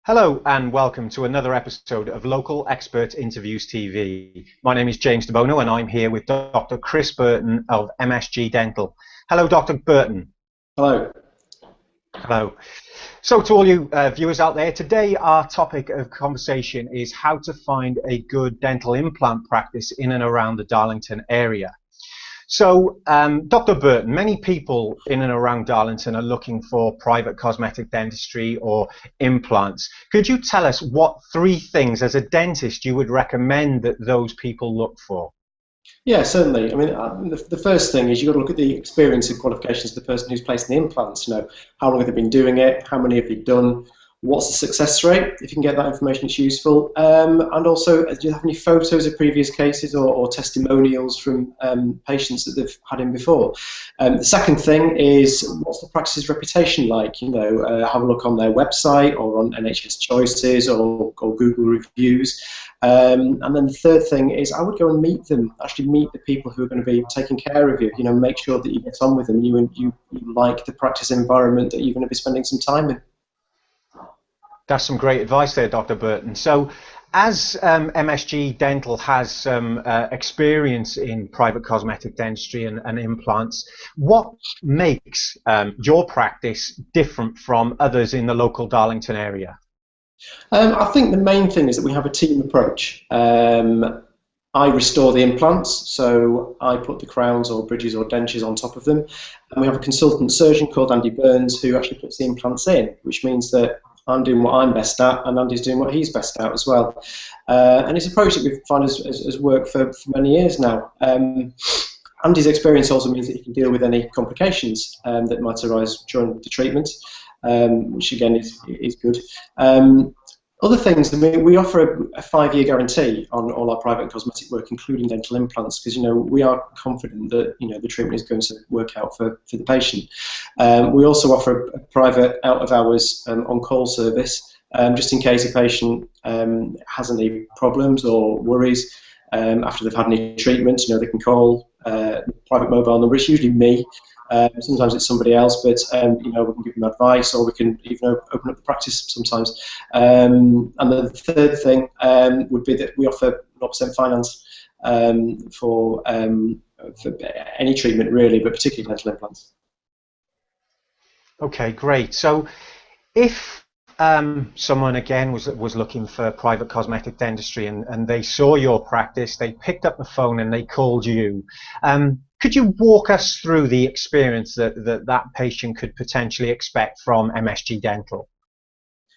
Hello and welcome to another episode of Local Expert Interviews TV. My name is James DeBono and I'm here with Dr. Chris Burton of MSG Dental. Hello, Dr. Burton. Hello. Hello. So to all you viewers out there, today our topic of conversation is how to find a good dental implant practice in and around the Darlington area. So, Dr. Burton, many people in and around Darlington are looking for private cosmetic dentistry or implants. Could you tell us what three things as a dentist you would recommend that those people look for? Yeah, certainly. I mean, the first thing is you've got to look at the experience and qualifications of the person who's placing the implants. You know, how long have they been doing it? How many have they done? What's the success rate? If you can get that information, it's useful. And also, do you have any photos of previous cases or testimonials from patients that they've had in before? The second thing is, what's the practice's reputation like? You know, have a look on their website or on NHS Choices or Google reviews. And then the third thing is, I would go and meet them. Actually, meet the people who are going to be taking care of you. You know, make sure that you get on with them. You like the practice environment that you're going to be spending some time in. That's some great advice there, Dr. Burton. So, as MSG Dental has some experience in private cosmetic dentistry and implants, what makes your practice different from others in the local Darlington area? I think the main thing is that we have a team approach. I restore the implants, so I put the crowns or bridges or dentures on top of them. And we have a consultant surgeon called Andy Burns who actually puts the implants in, which means that I'm doing what I'm best at, and Andy's doing what he's best at as well. And it's an approach that we've found has worked for many years now. Andy's experience also means that he can deal with any complications that might arise during the treatment, which again is good. Other things, I mean, we offer a 5-year guarantee on all our private cosmetic work, including dental implants, because we are confident that the treatment is going to work out for the patient. We also offer a private out-of-hours on-call service, just in case a patient has any problems or worries after they've had any treatment. They can call private mobile number. It's usually me. Sometimes it's somebody else, but we can give them advice, or we can even open up the practice sometimes. And the third thing would be that we offer 0% finance for any treatment really, but particularly dental implants. Okay, great. So, if someone again was looking for private cosmetic dentistry and they saw your practice, they picked up the phone and they called you. Could you walk us through the experience that patient could potentially expect from MSG Dental?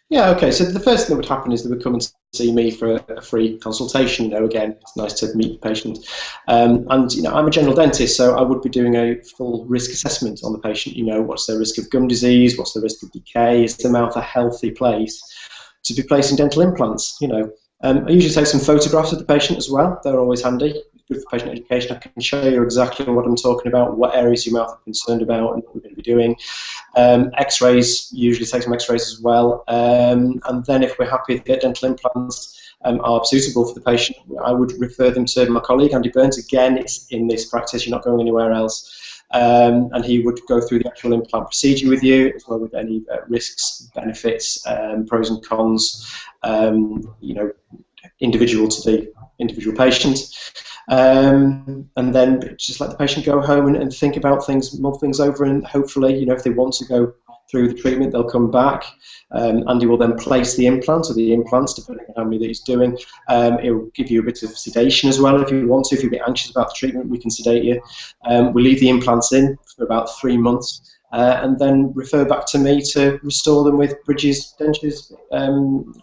Yeah, okay. So the first thing that would happen is they would come and see me for a free consultation. Again, it's nice to meet the patient. And I'm a general dentist, so I would be doing a full risk assessment on the patient. What's their risk of gum disease? What's the risk of decay? Is the mouth a healthy place to be placing dental implants? I usually take some photographs of the patient as well. They're always handy. Good for patient education. I can show you exactly what I'm talking about, what areas your mouth are concerned about, and what we're going to be doing. X-rays, usually take some X-rays as well. And then if we're happy that dental implants are suitable for the patient, I would refer them to my colleague, Andy Burns. Again, it's in this practice. You're not going anywhere else. And he would go through the actual implant procedure with you, as well with any risks, benefits, pros and cons, individual to the individual patient. And then just let the patient go home and think about things, mull things over, and hopefully, if they want to go through the treatment, they'll come back. Andy will then place the implant or the implants, depending on how many that he's doing. It will give you a bit of sedation as well if you want to. If you're a bit anxious about the treatment, we can sedate you. We leave the implants in for about 3 months. And then refer back to me to restore them with bridges, dentures,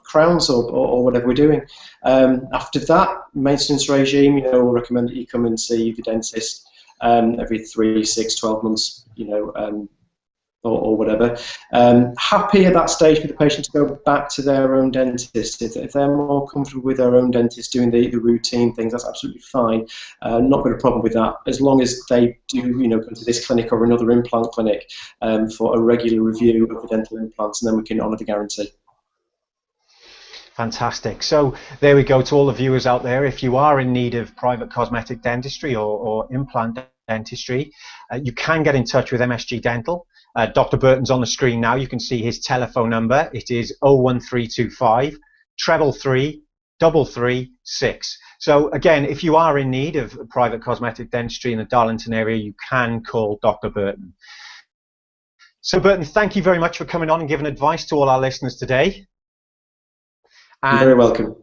crowns, or whatever we're doing. After that, maintenance regime, we'll recommend that you come and see the dentist every 3, 6, 12 months, or whatever. Happy at that stage for the patient to go back to their own dentist. If they're more comfortable with their own dentist doing the routine things, that's absolutely fine. Not got a problem with that, as long as they do go to this clinic or another implant clinic for a regular review of the dental implants, and then we can honour the guarantee. Fantastic. So there we go to all the viewers out there. If you are in need of private cosmetic dentistry or implant dentistry, you can get in touch with MSG Dental. Dr. Burton's on the screen now. You can see his telephone number. It is 01325 333 336. So again, if you are in need of private cosmetic dentistry in the Darlington area, you can call Dr. Burton. So Burton, thank you very much for coming on and giving advice to all our listeners today. You're very welcome.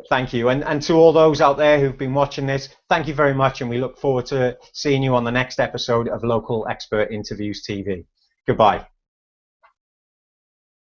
Thank you. And to all those out there who've been watching this, thank you very much, and we look forward to seeing you on the next episode of Local Expert Interviews TV. Goodbye.